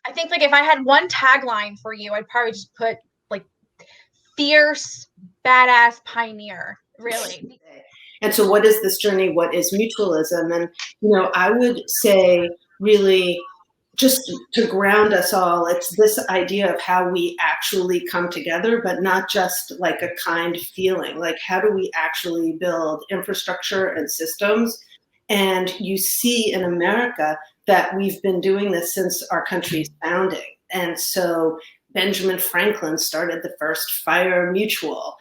I think like if I had one tagline for you, I'd probably just put like fierce, badass pioneer, really. And so what is this journey? What is mutualism? And, I would say really just to ground us all, it's this idea of how we actually come together, but not just like a kind feeling. Like, how do we actually build infrastructure and systems? And you see in America that we've been doing this since our country's founding. And so Benjamin Franklin started the first fire mutual.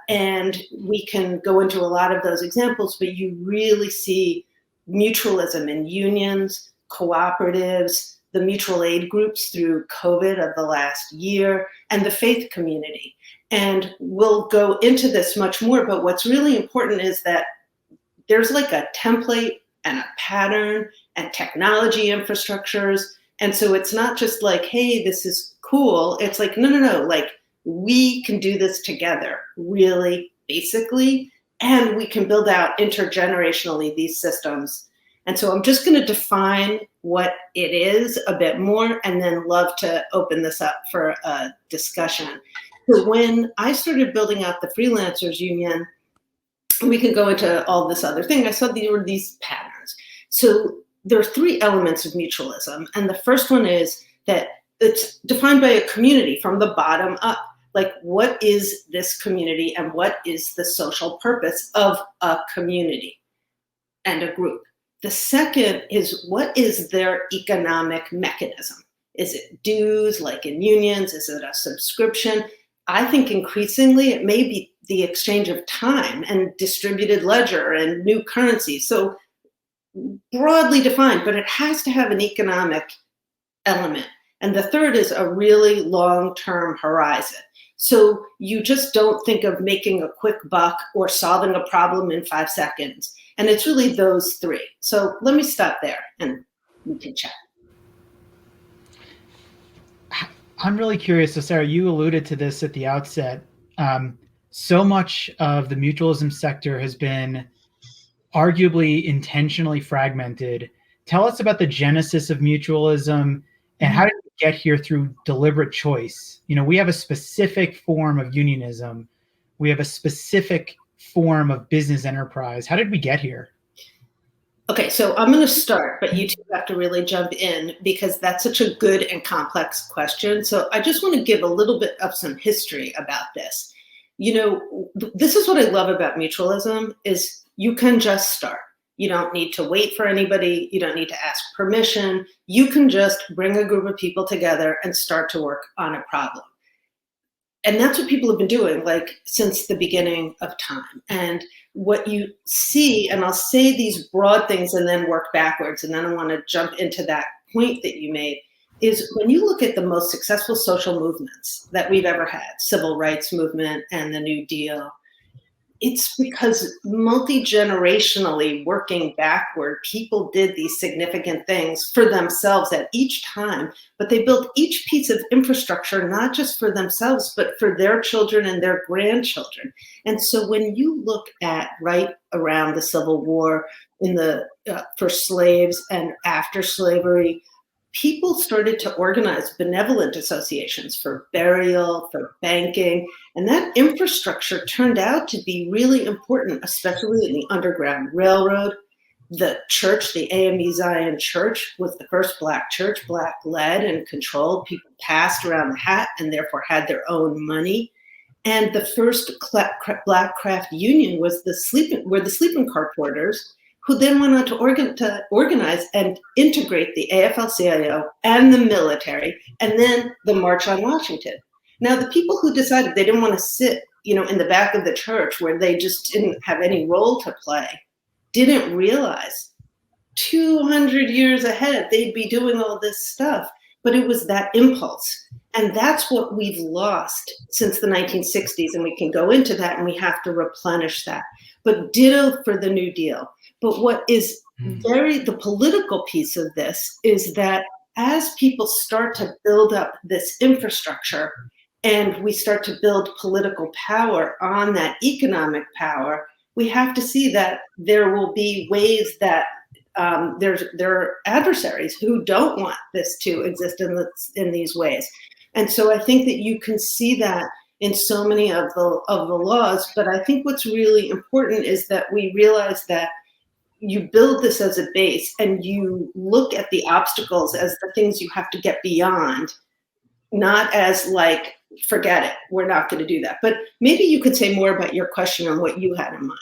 And we can go into a lot of those examples, but you really see mutualism in unions, cooperatives, the mutual aid groups through COVID of the last year, and the faith community. And we'll go into this much more, but what's really important is that there's like a template and a pattern and technology infrastructures. And so it's not just like, hey, this is cool. It's like, no, like we can do this together, really, basically, and we can build out intergenerationally these systems. And so I'm just going to define what it is a bit more and then love to open this up for a discussion. So when I started building out the Freelancers Union, we can go into all this other thing. I saw there were these patterns. So there are three elements of mutualism. And the first one is that it's defined by a community from the bottom up. Like, what is this community and what is the social purpose of a community and a group? The second is, what is their economic mechanism? Is it dues like in unions? Is it a subscription? I think increasingly it may be the exchange of time and distributed ledger and new currency. So broadly defined, but it has to have an economic element. And the third is a really long-term horizon. So you just don't think of making a quick buck or solving a problem in 5 seconds. And it's really those three. So let me stop there and we can chat. I'm really curious. So Sarah, you alluded to this at the outset. So much of the mutualism sector has been arguably intentionally fragmented. Tell us about the genesis of mutualism and how did we get here through deliberate choice? We have a specific form of unionism. We have a specific form of business enterprise. How did we get here? Okay, so I'm going to start, but you two have to really jump in because that's such a good and complex question. So I just want to give a little bit of some history about this. This is what I love about mutualism is you can just start. You don't need to wait for anybody. You don't need to ask permission. You can just bring a group of people together and start to work on a problem. And that's what people have been doing like since the beginning of time. And what you see, and I'll say these broad things and then work backwards, and then I want to jump into that point that you made, is when you look at the most successful social movements that we've ever had, civil rights movement and the New Deal, it's because multi-generationally working backward, people did these significant things for themselves at each time, but they built each piece of infrastructure, not just for themselves, but for their children and their grandchildren. And so when you look at right around the Civil War for slaves and after slavery, people started to organize benevolent associations for burial, for banking, and that infrastructure turned out to be really important, especially in the Underground Railroad. The church, the AME Zion Church, was the first Black church, Black-led and controlled. People passed around the hat and therefore had their own money. And the first Black craft union was the sleeping car porters, who then went on to organize and integrate the AFL-CIO and the military, and then the March on Washington. Now, the people who decided they didn't want to sit, in the back of the church where they just didn't have any role to play, didn't realize 200 years ahead they'd be doing all this stuff. But it was that impulse. And that's what we've lost since the 1960s. And we can go into that and we have to replenish that. But ditto for the New Deal. But what is the political piece of this is that as people start to build up this infrastructure and we start to build political power on that economic power, we have to see that there will be ways that there are adversaries who don't want this to exist in these ways. And so I think that you can see that in so many of the laws. But I think what's really important is that we realize that you build this as a base and you look at the obstacles as the things you have to get beyond, not as like, forget it, we're not going to do that. But maybe you could say more about your question on what you had in mind.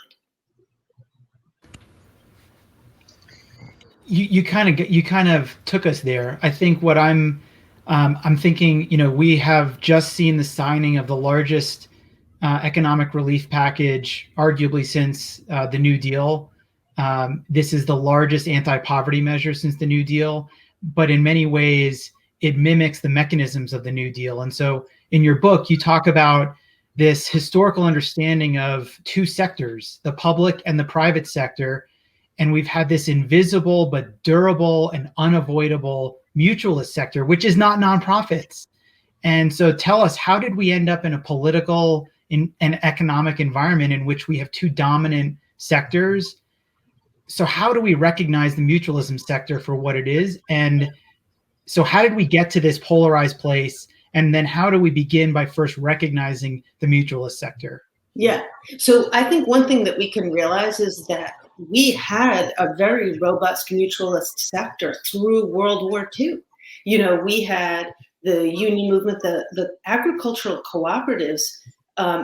You kind of took us there. I think what I'm thinking, we have just seen the signing of the largest economic relief package, arguably since the New Deal. This is the largest anti-poverty measure since the New Deal, but in many ways, it mimics the mechanisms of the New Deal. And so in your book, you talk about this historical understanding of two sectors, the public and the private sector. And we've had this invisible but durable and unavoidable mutualist sector, which is not nonprofits. And so tell us, how did we end up in a political and economic environment in which we have two dominant sectors? So how do we recognize the mutualism sector for what it is? And so how did we get to this polarized place? And then how do we begin by first recognizing the mutualist sector? Yeah. So I think one thing that we can realize is that we had a very robust mutualist sector through World War II. We had the union movement, the agricultural cooperatives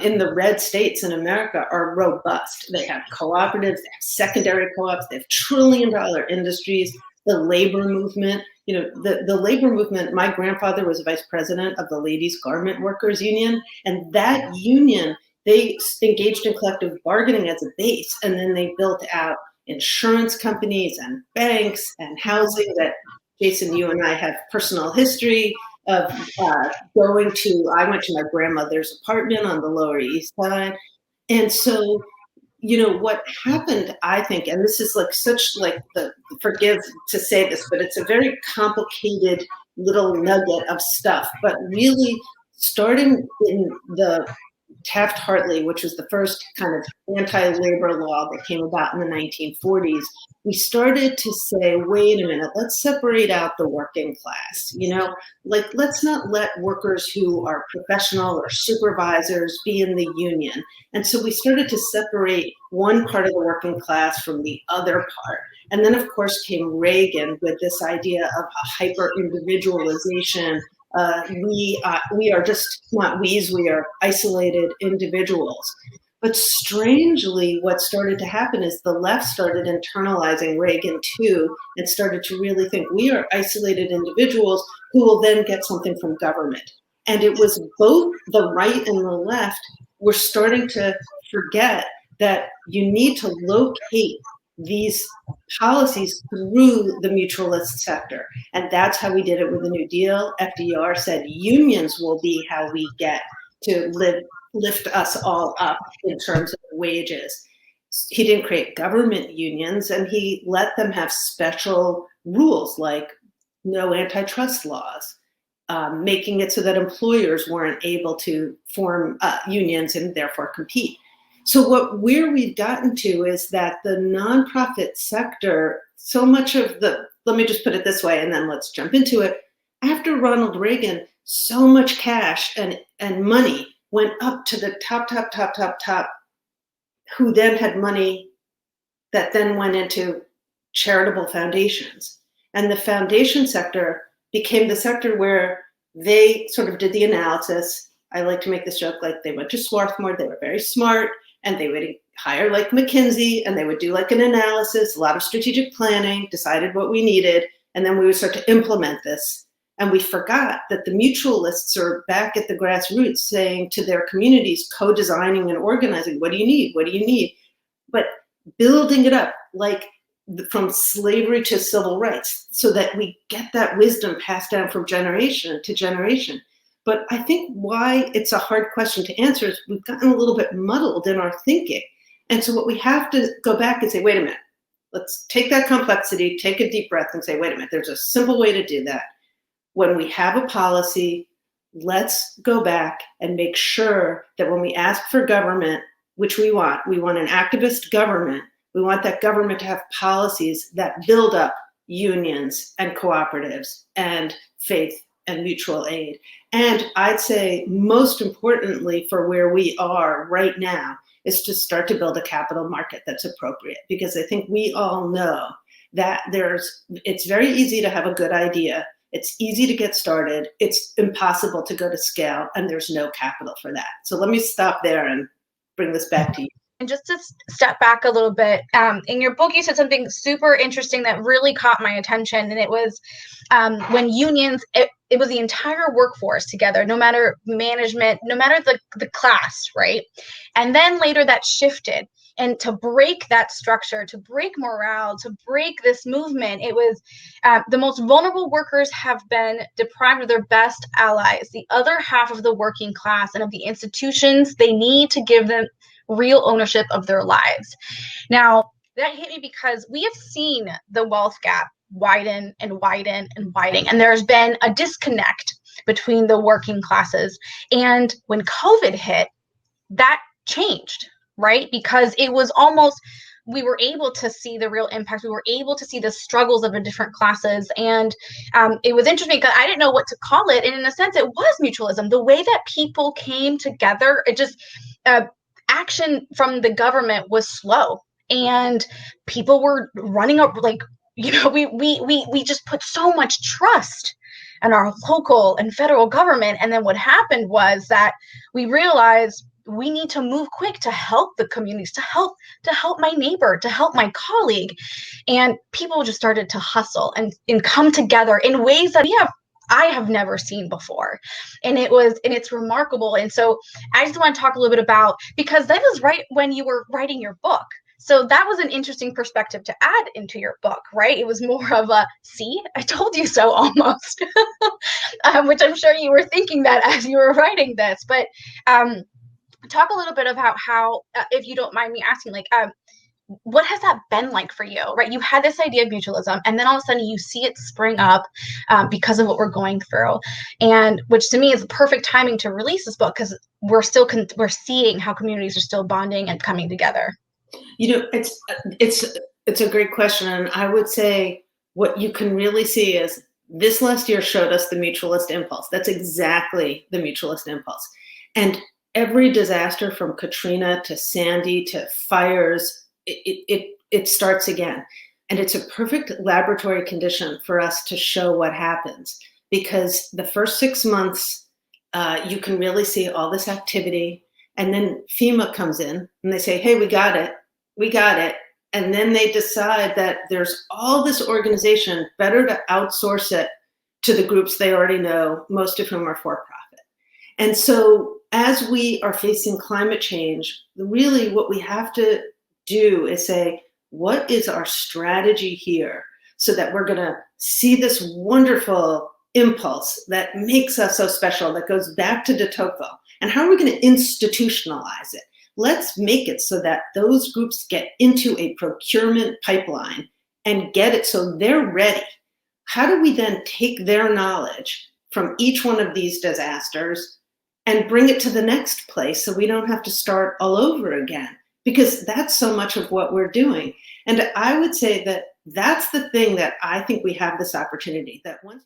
in the red states in America are robust. They have cooperatives, they have secondary co-ops, they have trillion-dollar industries. The labor movement, the labor movement, my grandfather was vice president of the Ladies Garment Workers Union, and that union, they engaged in collective bargaining as a base, and then they built out insurance companies and banks and housing that, Jason, you and I have personal history of going to. I went to my grandmother's apartment on the Lower East Side. And so, what happened, I think, and this is forgive to say this, but it's a very complicated little nugget of stuff, but really starting in the Taft-Hartley, which was the first kind of anti-labor law that came about in the 1940s, we started to say, wait a minute, let's separate out the working class. Let's not let workers who are professional or supervisors be in the union. And so we started to separate one part of the working class from the other part. And then, of course, came Reagan with this idea of a hyper-individualization. We are just not we's, we are isolated individuals. But strangely, what started to happen is the left started internalizing Reagan too, and started to really think we are isolated individuals who will then get something from government. And it was both the right and the left were starting to forget that you need to locate these policies through the mutualist sector. And that's how we did it with the New Deal. FDR said unions will be how we get to lift us all up in terms of wages. He didn't create government unions, and he let them have special rules like no antitrust laws, making it so that employers weren't able to form unions and therefore compete. So where we've gotten to is that the nonprofit sector, so much of let me just put it this way, and then let's jump into it. After Ronald Reagan, so much cash and money went up to the top, who then had money that then went into charitable foundations. And the foundation sector became the sector where they sort of did the analysis. I like to make this joke, like they went to Swarthmore, they were very smart, and they would hire like McKinsey, and they would do like an analysis, a lot of strategic planning, decided what we needed, and then we would start to implement this. And we forgot that the mutualists are back at the grassroots saying to their communities, co-designing and organizing, what do you need? What do you need? But building it up like from slavery to civil rights so that we get that wisdom passed down from generation to generation. But I think why it's a hard question to answer is we've gotten a little bit muddled in our thinking. And so what we have to go back and say, wait a minute, let's take that complexity, take a deep breath and say, wait a minute, there's a simple way to do that. When we have a policy, let's go back and make sure that when we ask for government, which we want an activist government We want that government to have policies that build up unions and cooperatives and faith and mutual aid. And I'd say most importantly for where we are right now is to start to build a capital market that's appropriate, because I think we all know that it's very easy to have a good idea. It's easy to get started. It's impossible to go to scale, and there's no capital for that. So let me stop there and bring this back to you. And just to step back a little bit, in your book, you said something super interesting that really caught my attention. And it was when unions, it was the entire workforce together, no matter management, no matter the class, right? And then later that shifted. And to break that structure, to break morale, to break this movement, it was the most vulnerable workers have been deprived of their best allies, the other half of the working class and of the institutions they need to give them real ownership of their lives. Now, that hit me because we have seen the wealth gap widen and widen and widen, and there's been a disconnect between the working classes. And when COVID hit, that changed, right? Because it was almost, we were able to see the real impact. We were able to see the struggles of the different classes. And it was interesting because I didn't know what to call it. And in a sense, it was mutualism. The way that people came together, it just, action from the government was slow, and people were running up, like, we just put so much trust in our local and federal government. And then what happened was that we realized we need to move quick to help the communities, to help my neighbor, to help my colleague. And people just started to hustle and come together in ways that I have never seen before. And it's remarkable. And so I just want to talk a little bit about, because that was right when you were writing your book. So that was an interesting perspective to add into your book, right? It was more of a, see, I told you so almost, which I'm sure you were thinking that as you were writing this. But talk a little bit about how, if you don't mind me asking, like, what has that been like for you, right? You had this idea of mutualism, and then all of a sudden you see it spring up because of what we're going through, and which to me is the perfect timing to release this book, because we're seeing how communities are still bonding and coming together. It's a great question, and I would say what you can really see is this last year showed us the mutualist impulse. That's exactly the mutualist impulse, and every disaster from Katrina to Sandy to fires, it starts again. And it's a perfect laboratory condition for us to show what happens, because the first 6 months, you can really see all this activity. And then FEMA comes in and they say, hey, we got it. And then they decide that there's all this organization, better to outsource it to the groups they already know, most of whom are for-profit. And so as we are facing climate change, really what we have to do is say, what is our strategy here so that we're going to see this wonderful impulse that makes us so special, that goes back to de Tocqueville, and how are we going to institutionalize it? Let's make it so that those groups get into a procurement pipeline and get it so they're ready. How do we then take their knowledge from each one of these disasters and bring it to the next place so we don't have to start all over again? Because that's so much of what we're doing. And I would say that that's the thing that I think we have this opportunity, that once